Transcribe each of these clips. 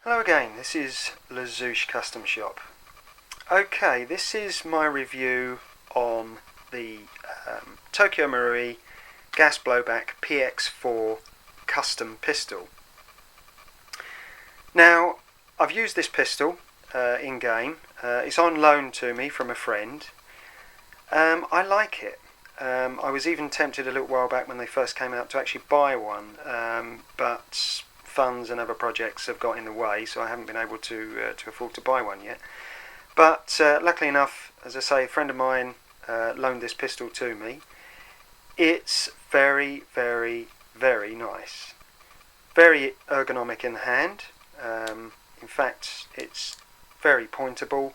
Hello again, this is Lazouche Custom Shop. Okay, this is my review on the Tokyo Marui Gas Blowback PX4 Custom Pistol. Now, I've used this pistol in game. It's on loan to me from a friend. I like it. I was even tempted a little while back when they first came out to actually buy one, but funds and other projects have got in the way, so I haven't been able to afford to buy one yet. But luckily enough, as I say, a friend of mine loaned this pistol to me. It's very, very, very nice. Very ergonomic in the hand. In fact, it's very pointable.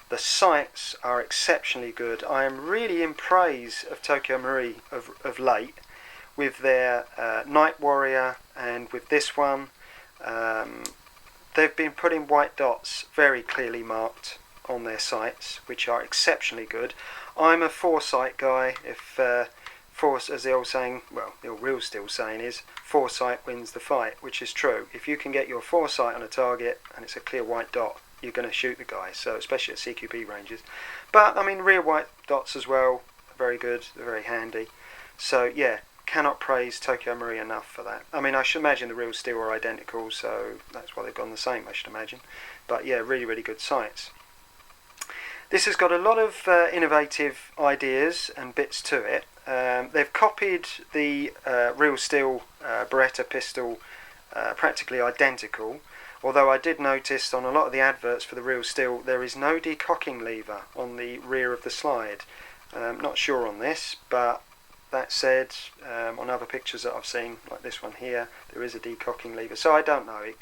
The sights are exceptionally good. I am really in praise of Tokyo Marui of late, with their Night Warrior and with this one. They've been putting white dots very clearly marked on their sights, which are exceptionally good. I'm a foresight guy. If as the old saying, well, the old real still saying is, foresight wins the fight, which is true. If you can get your foresight on a target and it's a clear white dot, you're going to shoot the guy, so especially at CQB ranges. But I mean, rear white dots as well are very good, they're very handy. So yeah, cannot praise Tokyo Marui enough for that. I mean, I should imagine the real steel are identical, so that's why they've gone the same, I should imagine. But yeah, really, really good sights. This has got a lot of innovative ideas and bits to it. They've copied the real steel Beretta pistol practically identical, although I did notice on a lot of the adverts for the real steel there is no decocking lever on the rear of the slide. Not sure on this, but that said, on other pictures that I've seen, like this one here, there is a decocking lever. So I don't know, it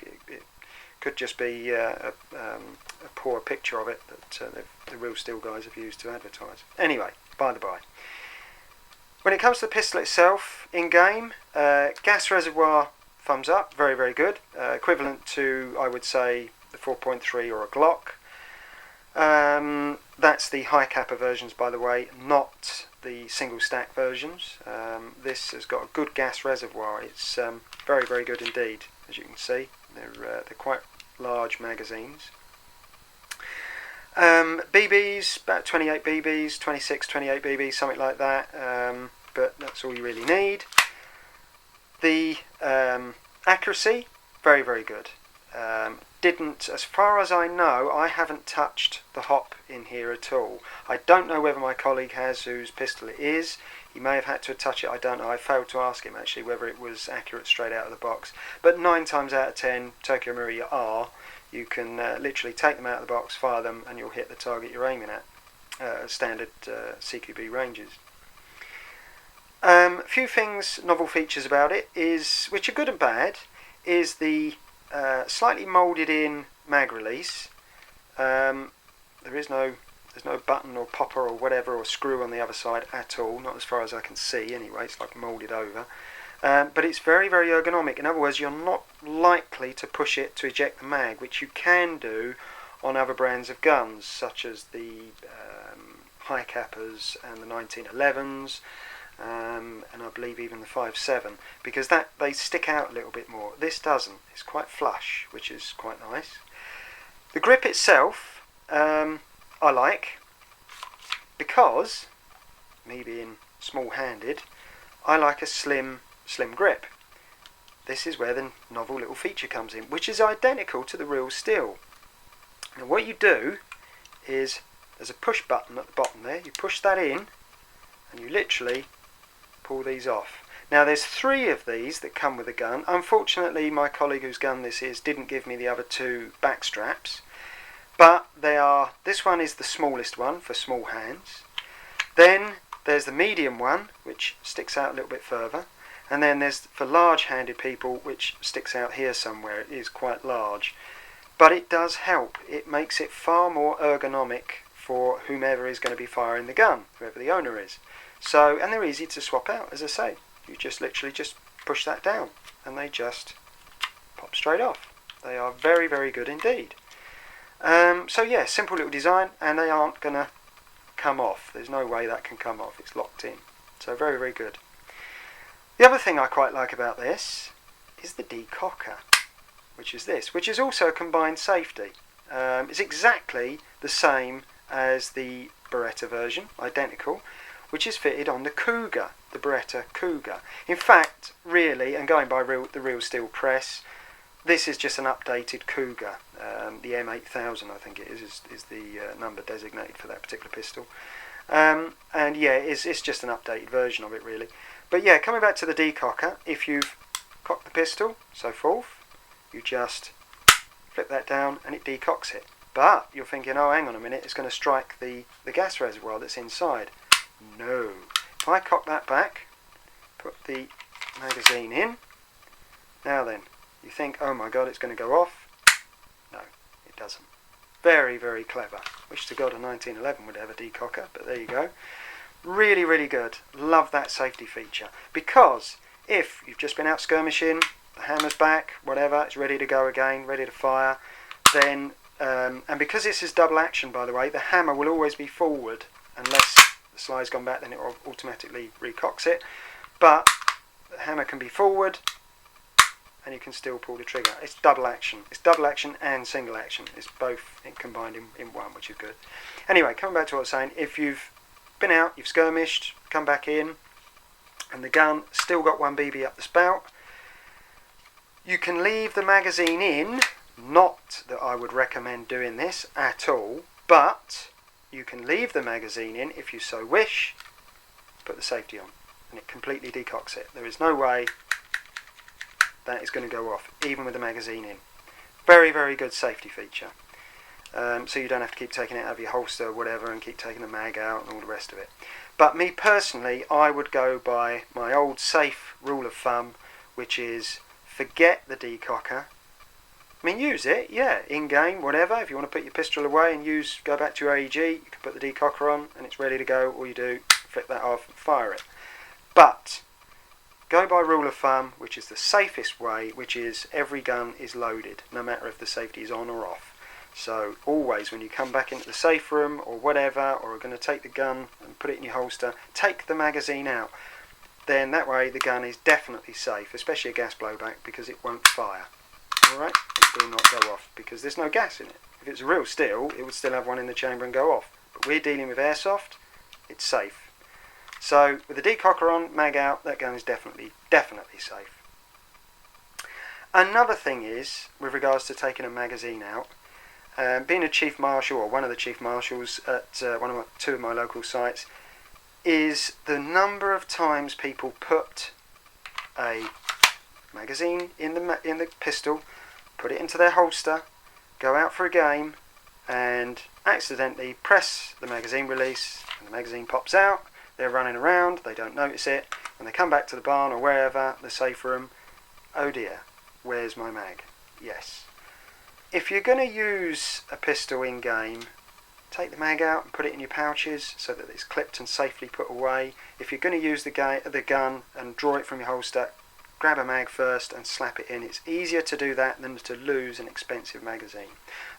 could just be a poor picture of it that the real steel guys have used to advertise. Anyway, by the by. When it comes to the pistol itself, in game, gas reservoir, thumbs up, very, very good. Equivalent to, I would say, the 4.3 or a Glock. That's the high capper versions, by the way, not the single stack versions. This has got a good gas reservoir. It's very, very good indeed, as you can see. They're quite large magazines. BBs, about 28 BBs, 26, 28 BBs, something like that. But that's all you really need. The accuracy, very, very good. As far as I know, I haven't touched the hop in here at all. I don't know whether my colleague has, whose pistol it is. He may have had to touch it, I don't know. I failed to ask him actually whether it was accurate straight out of the box. But 9 times out of 10, Tokyo Marui are. You can literally take them out of the box, fire them, and you'll hit the target you're aiming at. Standard CQB ranges. A few things, novel features about it, which are good and bad, is the slightly moulded in mag release. There's no button or popper or whatever or screw on the other side at all, not as far as I can see anyway. It's like moulded over, but it's very, very ergonomic. In other words, you're not likely to push it to eject the mag, which you can do on other brands of guns such as the high cappers and the 1911s. And I believe even the 5.7, because they stick out a little bit more. This doesn't. It's quite flush, which is quite nice. The grip itself, I like, because, me being small-handed, I like a slim grip. This is where the novel little feature comes in, which is identical to the real steel. Now what you do is, there's a push button at the bottom there, you push that in, and you literally pull these off. Now there's 3 of these that come with a gun. Unfortunately, my colleague whose gun this is didn't give me the other 2 back straps, but this one is the smallest one for small hands. Then there's the medium one, which sticks out a little bit further, and then there's for large-handed people, which sticks out here somewhere. It is quite large, but it does help. It makes it far more ergonomic for whomever is going to be firing the gun, whoever the owner is. So, and they're easy to swap out, as I say. You just literally just push that down and they just pop straight off. They are very, very good indeed. So yeah, simple little design, and they aren't going to come off. There's no way that can come off. It's locked in. So very, very good. The other thing I quite like about this is the decocker. which is this, which is also a combined safety. It's exactly the same as the Beretta version, identical, which is fitted on the Cougar, the Beretta Cougar. In fact, really, and going by the Real Steel Press, this is just an updated Cougar. The M8000, I think it is the number designated for that particular pistol. And yeah, it's just an updated version of it, really. But yeah, coming back to the decocker, if you've cocked the pistol, so forth, you just flip that down and it decocks it. But you're thinking, oh, hang on a minute, it's going to strike the gas reservoir that's inside. No. If I cock that back, put the magazine in, now then, you think, oh my god, it's going to go off. No, it doesn't. Very, very clever. Wish to God a 1911 would have a decocker, but there you go. Really, really good. Love that safety feature. Because if you've just been out skirmishing, the hammer's back, whatever, it's ready to go again, ready to fire, then, and because this is double action, by the way, the hammer will always be forward, unless the slide's gone back, then it automatically recocks it. But the hammer can be forward, and you can still pull the trigger. It's double action. It's double action and single action. It's both combined in one, which is good. Anyway, coming back to what I was saying, if you've been out, you've skirmished, come back in, and the gun still got 1 BB up the spout, you can leave the magazine in. Not that I would recommend doing this at all, but you can leave the magazine in if you so wish, put the safety on, and it completely decocks it. There is no way that is going to go off, even with the magazine in. Very, very good safety feature. So you don't have to keep taking it out of your holster or whatever and keep taking the mag out and all the rest of it. But me personally, I would go by my old safe rule of thumb, which is forget the decocker. I mean, use it, yeah, in-game, whatever. If you want to put your pistol away and go back to your AEG, you can put the decocker on and it's ready to go. All you do, flip that off and fire it. But go by rule of thumb, which is the safest way, which is every gun is loaded, no matter if the safety is on or off. So always, when you come back into the safe room or whatever, or are going to take the gun and put it in your holster, take the magazine out. Then that way the gun is definitely safe, especially a gas blowback, because it won't fire. Alright, it will not go off, because there's no gas in it. If it's real steel, it would still have one in the chamber and go off. But we're dealing with airsoft, it's safe. So with the decocker on, mag out, that gun is definitely safe. Another thing is, with regards to taking a magazine out, being a chief marshal, or one of the chief marshals at two of my local sites, is the number of times people put a magazine in the pistol, put it into their holster, go out for a game, and accidentally press the magazine release, and the magazine pops out. They're running around, they don't notice it. When they come back to the barn or wherever, the safe room, oh dear, where's my mag? Yes. If you're going to use a pistol in game, take the mag out and put it in your pouches so that it's clipped and safely put away. If you're going to use the gun and draw it from your holster, grab a mag first and slap it in. It's easier to do that than to lose an expensive magazine.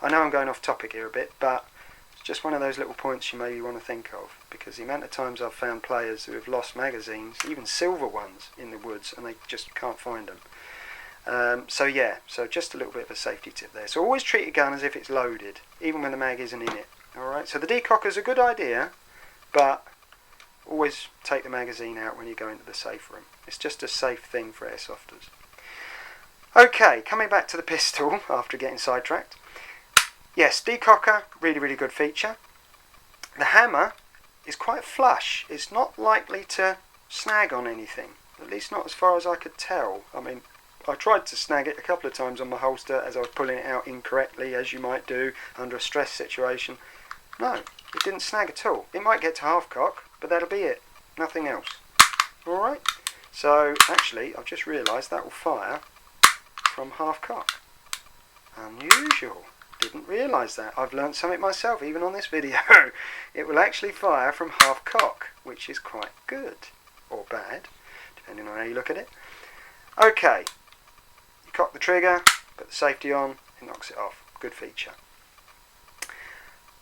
I know I'm going off topic here a bit, but it's just one of those little points you maybe want to think of, because the amount of times I've found players who have lost magazines, even silver ones, in the woods, and they just can't find them. So just a little bit of a safety tip there. So always treat your gun as if it's loaded, even when the mag isn't in it. Alright, so the decocker's a good idea, but always take the magazine out when you go into the safe room. It's just a safe thing for airsofters. Okay, coming back to the pistol after getting sidetracked. Yes, decocker, really, really good feature. The hammer is quite flush. It's not likely to snag on anything, at least not as far as I could tell. I mean, I tried to snag it a couple of times on my holster as I was pulling it out incorrectly, as you might do under a stress situation. No, it didn't snag at all. It might get to half cock, but that'll be it. Nothing else. Alright, so actually I've just realised that will fire from half cock. Unusual. Didn't realise that. I've learnt something myself, even on this video. It will actually fire from half cock, which is quite good. Or bad, depending on how you look at it. Okay. You cock the trigger, put the safety on, it knocks it off. Good feature.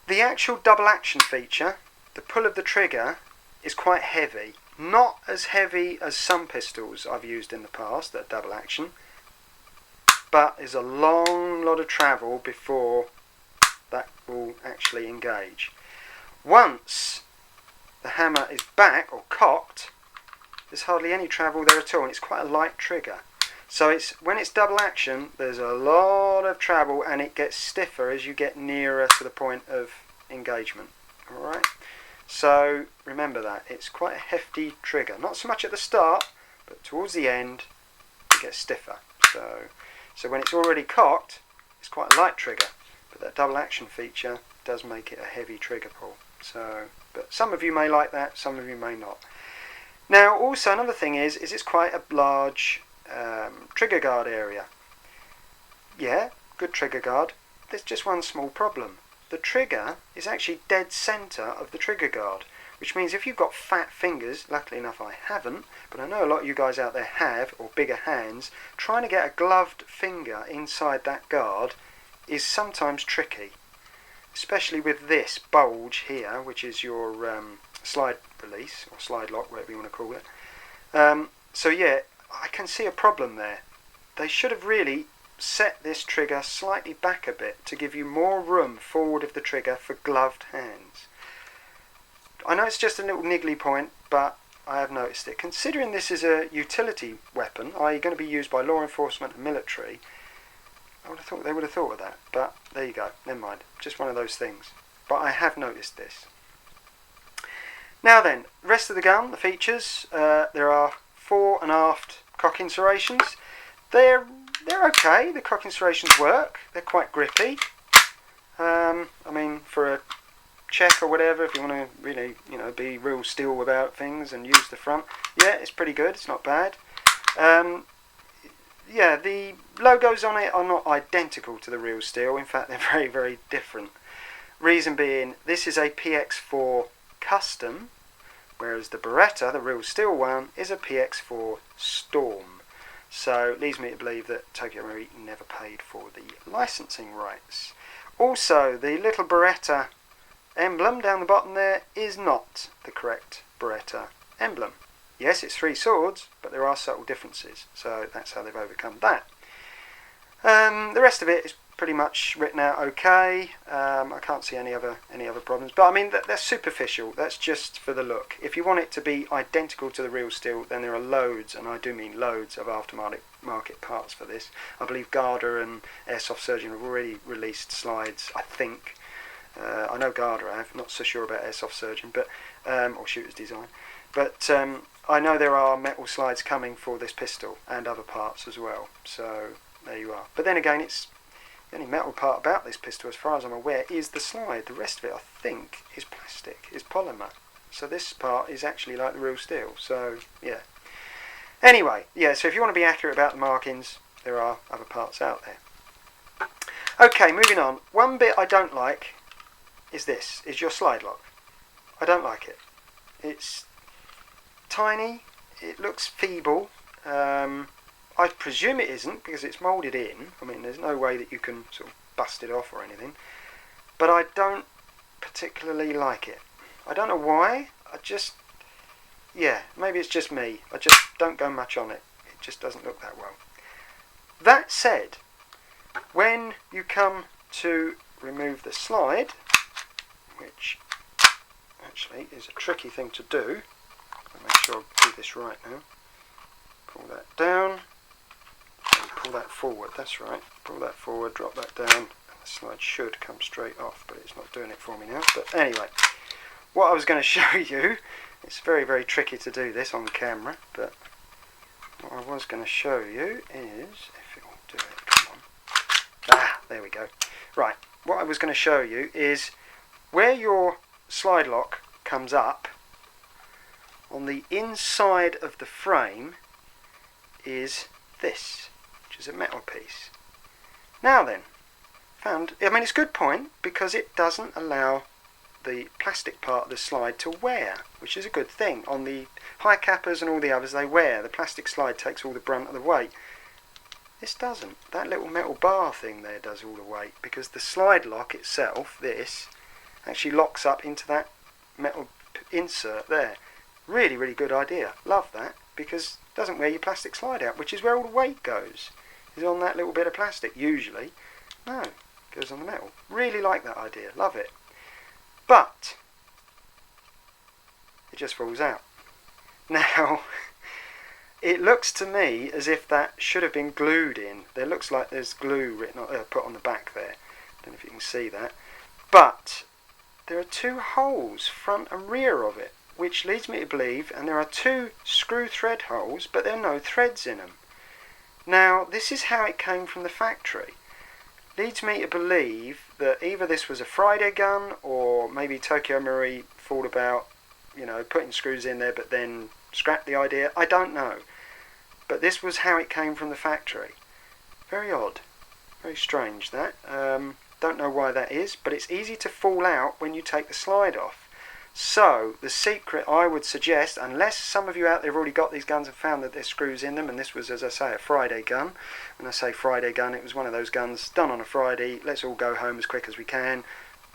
The actual double action feature, the pull of the trigger, is quite heavy. Not as heavy as some pistols I've used in the past that are double action. but there's a long lot of travel before that will actually engage. Once the hammer is back or cocked, there's hardly any travel there at all, and it's quite a light trigger. So when it's double action, there's a lot of travel, and it gets stiffer as you get nearer to the point of engagement. Alright, so remember that it's quite a hefty trigger, not so much at the start, but towards the end it gets stiffer. So when it's already cocked, it's quite a light trigger, but that double action feature does make it a heavy trigger pull. But some of you may like that, some of you may not. Now also another thing is it's quite a large trigger guard area. Yeah, good trigger guard. There's just one small problem. The trigger is actually dead centre of the trigger guard, which means if you've got fat fingers, luckily enough I haven't, but I know a lot of you guys out there have, or bigger hands, trying to get a gloved finger inside that guard is sometimes tricky, especially with this bulge here, which is your slide release, or slide lock, whatever you want to call it. So yeah, I can see a problem there. They should have really set this trigger slightly back a bit to give you more room forward of the trigger for gloved hands. I know it's just a little niggly point, but I have noticed it. Considering this is a utility weapon, i.e. going to be used by law enforcement and military, I would have thought they would have thought of that, but there you go, never mind, just one of those things. But I have noticed this. Now then, rest of the gun, the features, there are fore and aft cocking serrations. They're okay, the cocking serrations work, they're quite grippy. I mean, for a check or whatever, if you want to really, be real still about things and use the front, yeah, it's pretty good, it's not bad. Yeah, the logos on it are not identical to the real steel, in fact they're very, very different. Reason being, this is a PX4 custom, whereas the Beretta, the real steel one, is a PX4 Storm. So it leads me to believe that Tokyo Marine never paid for the licensing rights. Also, the little Beretta emblem down the bottom there is not the correct Beretta emblem. Yes, it's 3 swords, but there are subtle differences, so that's how they've overcome that. The rest of it is pretty much written out okay. I can't see any other problems, but I mean that's superficial. That's just for the look. If you want it to be identical to the real steel, then there are loads, and I do mean loads, of aftermarket parts for this. I believe Garda and Airsoft Surgeon have already released slides, I think. I know Garda have, not so sure about Airsoft Surgeon, but or Shooter's Design, but I know there are metal slides coming for this pistol and other parts as well. So there you are. But then again, it's the only metal part about this pistol, as far as I'm aware, is the slide. The rest of it, I think, is plastic, is polymer. So this part is actually like the real steel. So yeah. Anyway, yeah. So if you want to be accurate about the markings, there are other parts out there. Okay, moving on. One bit I don't like is this, is your slide lock. I don't like it. It's tiny, it looks feeble. I presume it isn't because it's moulded in. I mean, there's no way that you can sort of bust it off or anything. But I don't particularly like it. I don't know why. Yeah, maybe it's just me. I just don't go much on it. It just doesn't look that well. That said, when you come to remove the slide, which actually is a tricky thing to do, I'll make sure I do this right now. Pull that down, and pull that forward, that's right. Pull that forward, drop that down, and the slide should come straight off, but it's not doing it for me now. But anyway, what I was going to show you, it's very, very tricky to do this on camera, but what I was going to show you is, if it will do it, come on. Ah, there we go. Right, what I was going to show you is where your slide lock comes up, on the inside of the frame is this, which is a metal piece. Now then, I mean it's a good point because it doesn't allow the plastic part of the slide to wear, which is a good thing. On the high cappers and all the others, they wear. The plastic slide takes all the brunt of the weight. This doesn't. That little metal bar thing there does all the weight because the slide lock itself, this, actually locks up into that metal insert there. Really, really good idea. Love that because it doesn't wear your plastic slide out, which is where all the weight goes. is on that little bit of plastic, usually. No, it goes on the metal. Really like that idea, love it. But it just falls out. Now, it looks to me as if that should have been glued in. There looks like there's glue written put on the back there. I don't know if you can see that. But there are two holes, front and rear of it, which leads me to believe, and there are two screw thread holes, but there are no threads in them. Now, this is how it came from the factory. Leads me to believe that either this was a Friday gun, or maybe Tokyo Marui thought about, putting screws in there, but then scrapped the idea. I don't know. But this was how it came from the factory. Very odd. Very strange, that. Don't know why that is, but it's easy to fall out when you take the slide off. So, the secret I would suggest, unless some of you out there have already got these guns and found that there's screws in them, and this was, as I say, a Friday gun. When I say Friday gun, it was one of those guns done on a Friday, let's all go home as quick as we can,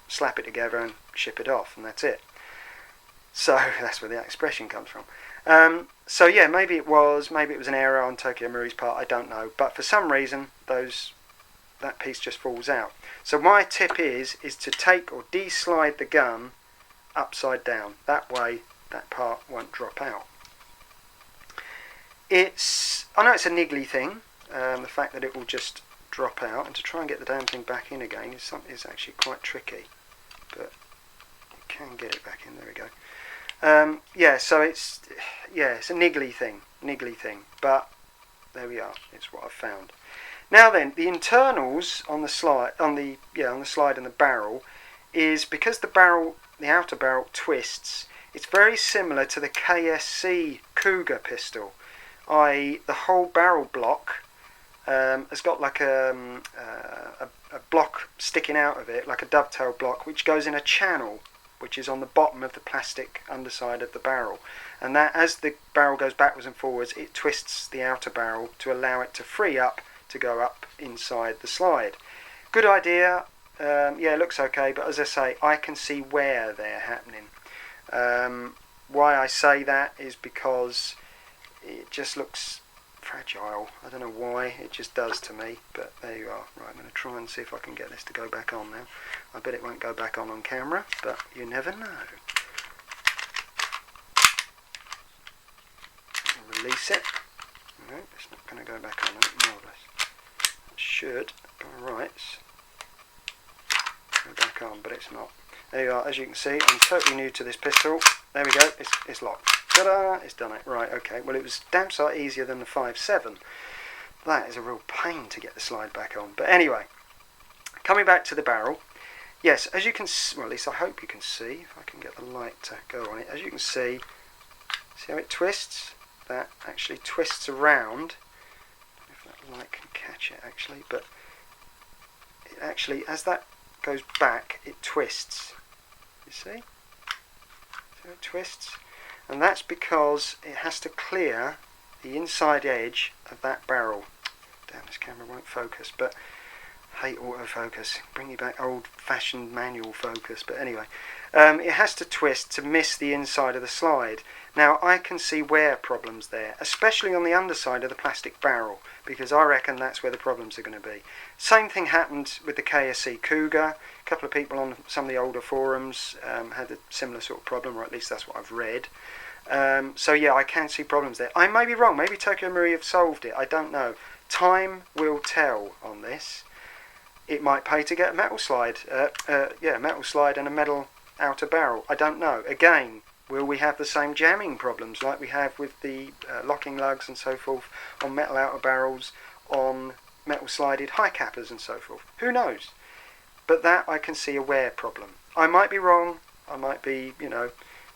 slap it together and ship it off, and that's it. So, that's where the expression comes from. So yeah, maybe it was an error on Tokyo Marui's part, I don't know. But for some reason, that piece just falls out. So my tip is to take or de-slide the gun upside down. That way, that part won't drop out. I know it's a niggly thing, the fact that it will just drop out, and to try and get the damn thing back in again is actually quite tricky. But you can get it back in. There we go. So it's a niggly thing, but there we are. It's what I've found. Now then, the internals on the slide, on the slide and the barrel, is because the outer barrel twists. It's very similar to the KSC Cougar pistol, i.e. the whole barrel block has got like a block sticking out of it, like a dovetail block, which goes in a channel, which is on the bottom of the plastic underside of the barrel, and that, as the barrel goes backwards and forwards, it twists the outer barrel to allow it to free up to go up inside the slide. Good idea. It looks okay, but as I say, I can see wear there happening. Why I say that is because it just looks fragile. I don't know why, it just does to me, but there you are. Right, I'm going to try and see if I can get this to go back on now. I bet it won't go back on camera, but you never know. Release it. No, it's not going to go back on. Marvellous. It should, by rights, go back on, but it's not. There you are. As you can see, I'm totally new to this pistol. There we go. It's locked. Ta-da! It's done it. Right, okay. Well, it was damn sight easier than the 5.7. That is a real pain to get the slide back on. But anyway, coming back to the barrel. Yes, as you can see, well, at least I hope you can see, if I can get the light to go on it. As you can see how it twists? That actually twists around. I don't know if that light can catch it, actually, but it actually, as that goes back, it twists. You see? So it twists. And that's because it has to clear the inside edge of that barrel. Damn, this camera won't focus, but hate autofocus. Bring you back old-fashioned manual focus. But anyway, it has to twist to miss the inside of the slide. Now, I can see wear problems there, especially on the underside of the plastic barrel, because I reckon that's where the problems are going to be. Same thing happened with the KSC Cougar. A couple of people on some of the older forums had a similar sort of problem, or at least that's what I've read. So yeah, I can see problems there. I may be wrong. Maybe Tokyo Marui have solved it. I don't know. Time will tell on this. It might pay to get a metal slide. Metal slide and a metal outer barrel. I don't know. Again, will we have the same jamming problems like we have with the locking lugs and so forth on metal outer barrels, on metal slided high cappers and so forth? Who knows? But that I can see a wear problem. I might be wrong. I might be,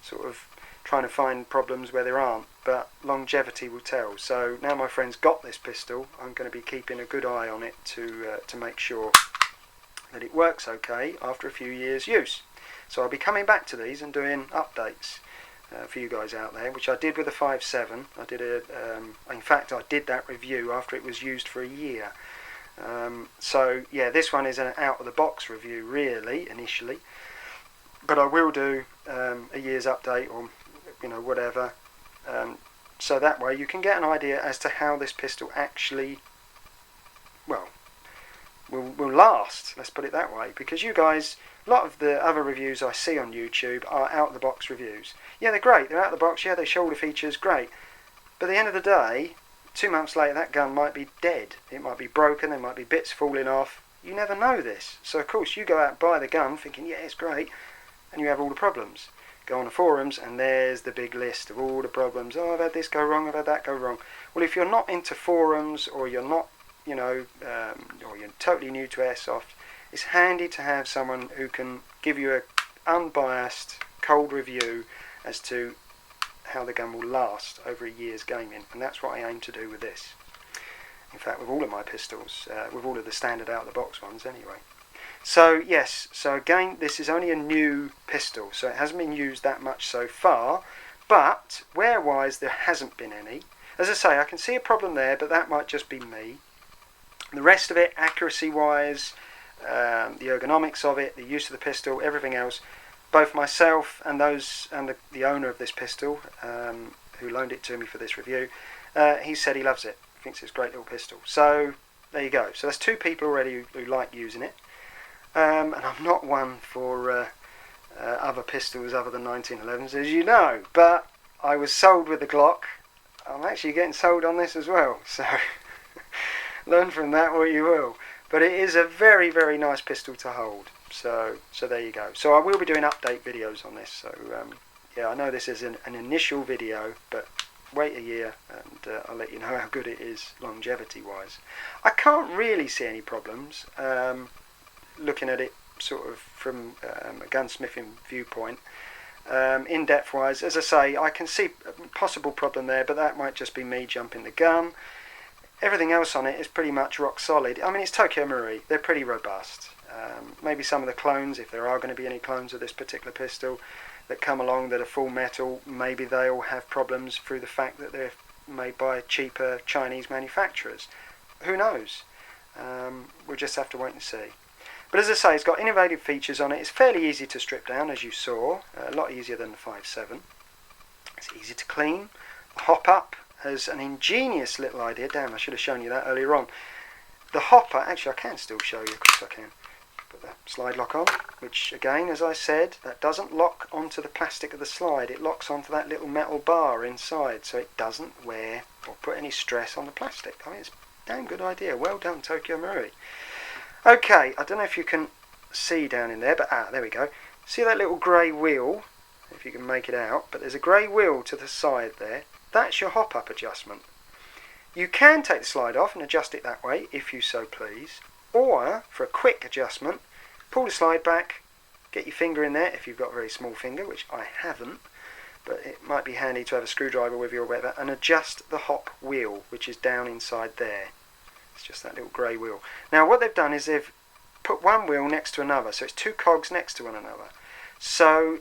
sort of trying to find problems where there aren't, but longevity will tell. So now my friend's got this pistol, I'm going to be keeping a good eye on it to make sure that it works okay after a few years use. So I'll be coming back to these and doing updates for you guys out there, which I did with the 5.7. In fact I did that review after it was used for a year. So yeah, this one is an out of the box review really initially, but I will do a year's update, or whatever, so that way you can get an idea as to how this pistol actually well, will last, let's put it that way, because you guys, a lot of the other reviews I see on YouTube are out-of-the-box reviews. Yeah, they're great, they're out-of-the-box, yeah, they show all the features, great. But at the end of the day, 2 months later, that gun might be dead. It might be broken, there might be bits falling off. You never know this. So, of course, you go out and buy the gun thinking, yeah, it's great, and you have all the problems. Go on the forums, and there's the big list of all the problems. Oh, I've had this go wrong, I've had that go wrong. Well, if you're not into forums, or you're not, or you're totally new to airsoft, it's handy to have someone who can give you an unbiased, cold review as to how the gun will last over a year's gaming, and that's what I aim to do with this. In fact, with all of my pistols, with all of the standard out-of-the-box ones anyway. So yes, so again, this is only a new pistol, so it hasn't been used that much so far, but wear-wise there hasn't been any. As I say, I can see a problem there, but that might just be me. The rest of it, accuracy-wise, the ergonomics of it, the use of the pistol, everything else, both myself and the owner of this pistol, who loaned it to me for this review, he said he loves it, thinks it's a great little pistol. So there you go. So that's 2 people already who like using it. And I'm not one for other pistols other than 1911s, as you know, but I was sold with the Glock. I'm actually getting sold on this as well, so learn from that what you will. But it is a very, very nice pistol to hold. So there you go. So I will be doing update videos on this. So yeah, I know this is an initial video, but wait a year and I'll let you know how good it is longevity wise. I can't really see any problems looking at it sort of from a gunsmithing viewpoint. In depth wise, as I say, I can see a possible problem there, but that might just be me jumping the gun. Everything else on it is pretty much rock solid. I mean, it's Tokyo Marui, they're pretty robust. Maybe some of the clones, if there are going to be any clones of this particular pistol that come along that are full metal, maybe they'll have problems through the fact that they're made by cheaper Chinese manufacturers. Who knows? We'll just have to wait and see. But as I say, it's got innovative features on it. It's fairly easy to strip down, as you saw, a lot easier than the 5.7. It's easy to clean. The hop-up has an ingenious little idea. Damn, I should have shown you that earlier on. The hopper, actually I can still show you, of course I can. Put the slide lock on, which again, as I said, that doesn't lock onto the plastic of the slide. It locks onto that little metal bar inside, so it doesn't wear or put any stress on the plastic. I mean, it's a damn good idea. Well done, Tokyo Marui. Okay, I don't know if you can see down in there, but there we go. See that little grey wheel, if you can make it out, but there's a grey wheel to the side there. That's your hop-up adjustment. You can take the slide off and adjust it that way, if you so please. Or, for a quick adjustment, pull the slide back, get your finger in there, if you've got a very small finger, which I haven't, but it might be handy to have a screwdriver with you or whatever, and adjust the hop wheel, which is down inside there. It's just that little grey wheel. Now what they've done is they've put one wheel next to another, so it's 2 cogs next to one another. So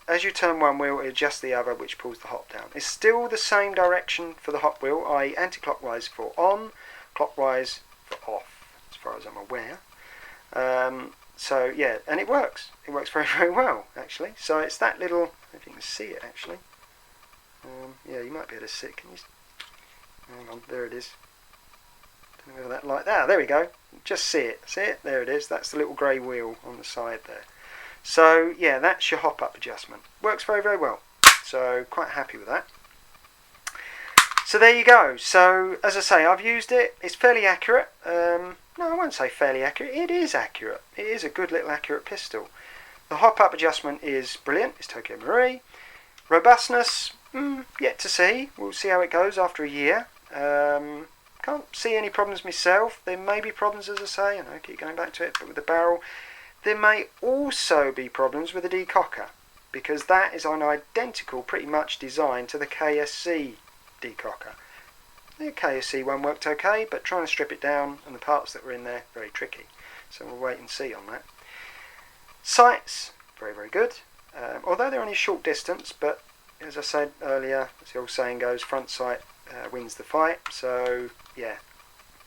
as you turn one wheel, it adjusts the other, which pulls the hop down. It's still the same direction for the hop wheel, i.e. anti-clockwise for on, clockwise for off, as far as I'm aware. So yeah, and it works. It works very, very well, actually. So it's that little, I don't know if you can see it actually. Yeah, you might be able to see it. Can you? Hang on, there it is. Don't know whether that light. There we go. Just see it. See it? There it is. That's the little grey wheel on the side there. So yeah, that's your hop-up adjustment. Works very, very well. So quite happy with that. So there you go. So as I say, I've used it. It's fairly accurate. No, I won't say fairly accurate. It is accurate. It is a good little accurate pistol. The hop-up adjustment is brilliant. It's Tokyo Marui. Robustness, yet to see. We'll see how it goes after a year. Can't see any problems myself. There may be problems, as I say, and I keep going back to it, but with the barrel. There may also be problems with the decocker, because that is an identical, pretty much, design to the KSC decocker. The KSC one worked okay, but trying to strip it down and the parts that were in there, very tricky. So we'll wait and see on that. Sights, very, very good. Although they're only a short distance, but as I said earlier, as the old saying goes, front sight wins the fight. So yeah,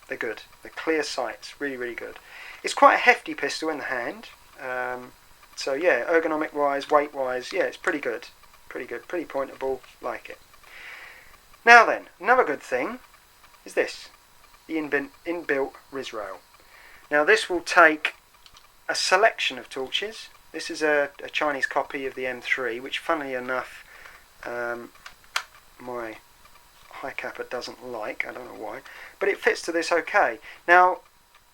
they're good. They're clear sights, really, really good. It's quite a hefty pistol in the hand. So yeah, ergonomic wise, weight wise, yeah, it's pretty good. Pretty good, pretty pointable, like it. Now then, another good thing is this. the inbuilt Rizrail. Now this will take a selection of torches. This is a Chinese copy of the M3, which funnily enough my high capper doesn't like, I don't know why, but it fits to this okay. Now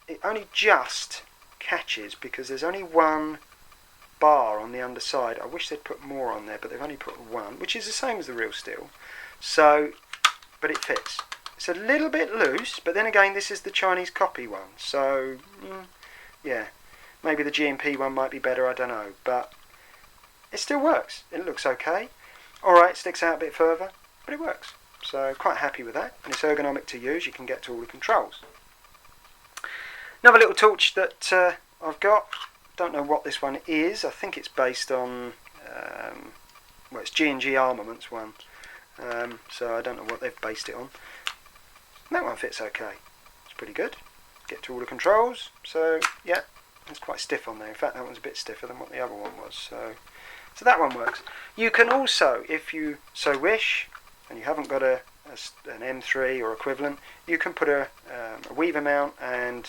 it only just catches because there's only one bar on the underside. I wish they'd put more on there, but they've only put one, which is the same as the real steel. So, but it fits. It's a little bit loose, but then again this is the Chinese copy one, so yeah, maybe the GMP one might be better, I don't know, but it still works. It looks okay. Alright, sticks out a bit further, but it works. So quite happy with that, and it's ergonomic to use. You can get to all the controls. Another little torch that I've got, don't know what this one is. I think it's based on, well, it's G&G Armaments one, so I don't know what they've based it on. That one fits okay. It's pretty good. Get to all the controls, so yeah, it's quite stiff on there. In fact, that one's a bit stiffer than what the other one was, so that one works. You can also, if you so wish, and you haven't got an M3 or equivalent, you can put a weaver mount and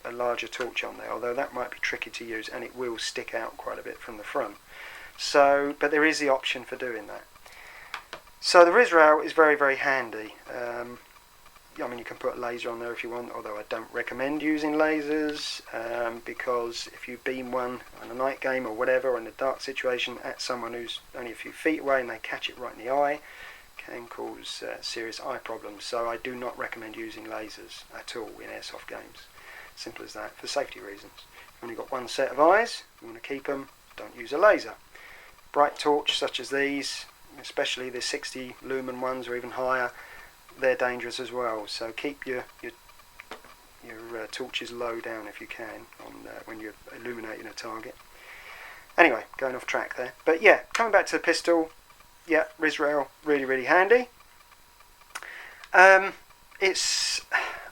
a larger torch on there, although that might be tricky to use and it will stick out quite a bit from the front. So, but there is the option for doing that. So the Rizrail is very, very handy. I mean, you can put a laser on there if you want, although I don't recommend using lasers, because if you beam one on a night game or whatever, or in a dark situation at someone who's only a few feet away and they catch it right in the eye, can cause serious eye problems. So I do not recommend using lasers at all in airsoft games. Simple as that, for safety reasons. You've only got one set of eyes, you want to keep them, don't use a laser. Bright torch such as these, especially the 60 lumen ones or even higher, they're dangerous as well, so keep your torches low down if you can on when you're illuminating a target. Anyway, going off track there, but yeah, coming back to the pistol, yeah, Rizrail, really, really handy. It's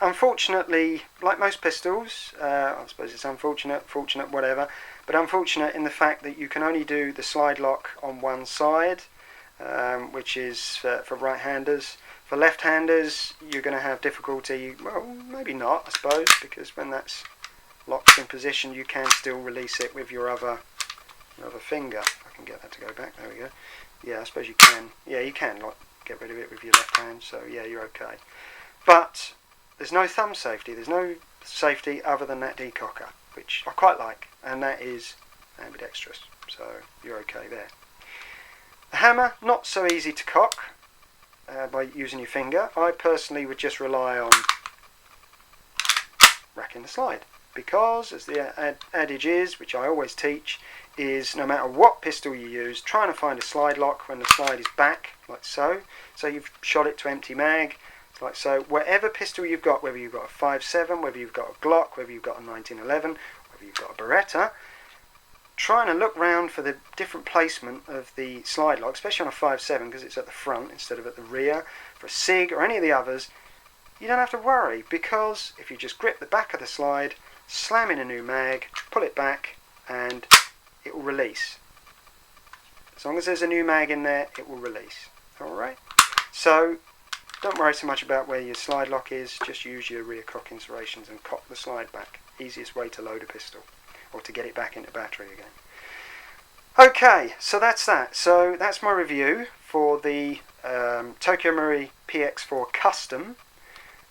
unfortunately, like most pistols, I suppose it's unfortunate, fortunate, whatever, but unfortunate in the fact that you can only do the slide lock on one side, which is for right-handers. For left-handers, you're going to have difficulty, well, maybe not, I suppose, because when that's locked in position, you can still release it with your other finger. If I can get that to go back, there we go. Yeah, I suppose you can. Yeah, you can get rid of it with your left hand, so yeah, you're okay. But there's no thumb safety. There's no safety other than that decocker, which I quite like, and that is ambidextrous, so you're okay there. The hammer, not so easy to cock by using your finger. I personally would just rely on racking the slide, because as the adage is, which I always teach, is no matter what pistol you use, trying to find a slide lock when the slide is back, like so. So you've shot it to empty mag, like so. Whatever pistol you've got, whether you've got a 5.7, whether you've got a Glock, whether you've got a 1911, whether you've got a Beretta, trying to look round for the different placement of the slide lock, especially on a 5.7 because it's at the front instead of at the rear. For a SIG or any of the others, you don't have to worry, because if you just grip the back of the slide, slam in a new mag, pull it back, and it will release. As long as there's a new mag in there, it will release. Alright? So don't worry so much about where your slide lock is, just use your rear cock insulations and cock the slide back. Easiest way to load a pistol, or to get it back into battery again. Okay, so that's that. So that's my review for the Tokyo Marui PX4 Custom.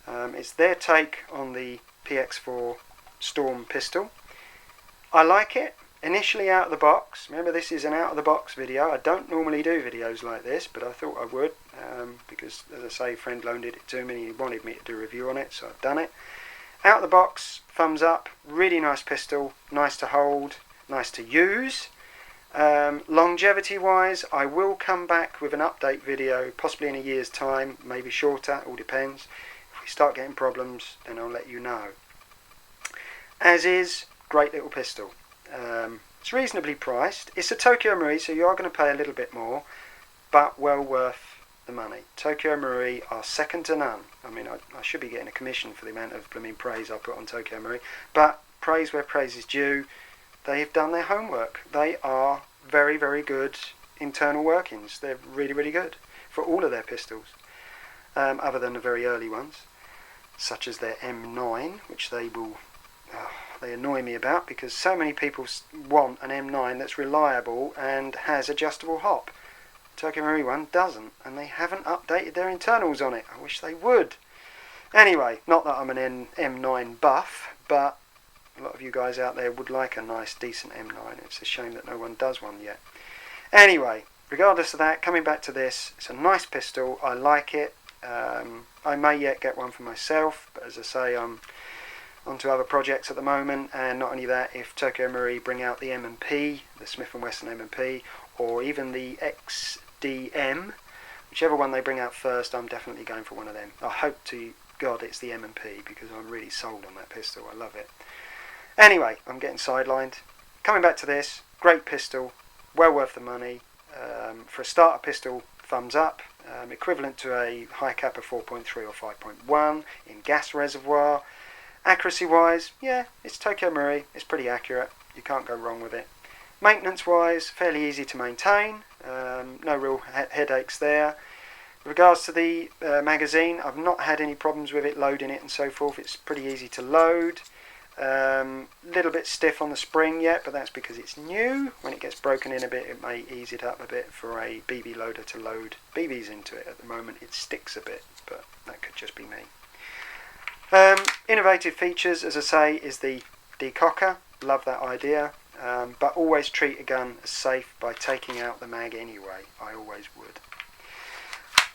It's their take on the PX4 Storm pistol. I like it. Initially out of the box, remember this is an out of the box video. I don't normally do videos like this, but I thought I would, because as I say, a friend loaned it to me and he wanted me to do a review on it, so I've done it. Out of the box, thumbs up, really nice pistol, nice to hold, nice to use. Longevity wise, I will come back with an update video, possibly in a year's time, maybe shorter, all depends. If we start getting problems, then I'll let you know. As is, great little pistol. It's reasonably priced. It's a Tokyo Marui, so you are going to pay a little bit more, but well worth the money. Tokyo Marui are second to none. I mean, I should be getting a commission for the amount of blooming praise I put on Tokyo Marui, but praise where praise is due. They have done their homework. They are very, very good internal workings. They're really, really good for all of their pistols. other than the very early ones, such as their M9, which they annoy me about, because so many people want an M9 that's reliable and has adjustable hop. Tokyo Marui one doesn't, and they haven't updated their internals on it. I wish they would. Anyway, not that I'm an M9 buff, but a lot of you guys out there would like a nice, decent M9. It's a shame that no one does one yet. Anyway, regardless of that, coming back to this, it's a nice pistol. I like it. I may yet get one for myself, but as I say, I'm onto other projects at the moment, and not only that, if Tokyo Marui bring out the M&P, the Smith & Wesson M&P, or even the XDM, whichever one they bring out first, I'm definitely going for one of them. I hope to God it's the M&P, because I'm really sold on that pistol. I love it. Anyway, I'm getting sidelined. Coming back to this, great pistol, well worth the money. For a starter pistol, thumbs up. Equivalent to a high cap of 4.3 or 5.1 in gas reservoir. Accuracy wise, yeah, it's Tokyo Marui. It's pretty accurate. You can't go wrong with it. Maintenance wise, fairly easy to maintain. No real headaches there. With regards to the magazine, I've not had any problems with it loading it and so forth. It's pretty easy to load. Little bit stiff on the spring yet, but that's because it's new. When it gets broken in a bit, it may ease it up a bit for a BB loader to load BBs into it. At the moment it sticks a bit, but that could just be me. Innovative features, as I say, is the decocker. Love that idea, but always treat a gun as safe by taking out the mag anyway. I always would.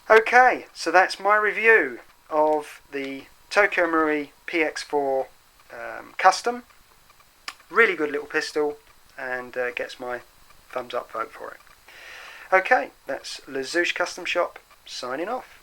Okay, so that's my review of the Tokyo Marui PX4 Custom. Really good little pistol, and gets my thumbs up vote for it. Okay, that's Lazouche Custom Shop signing off.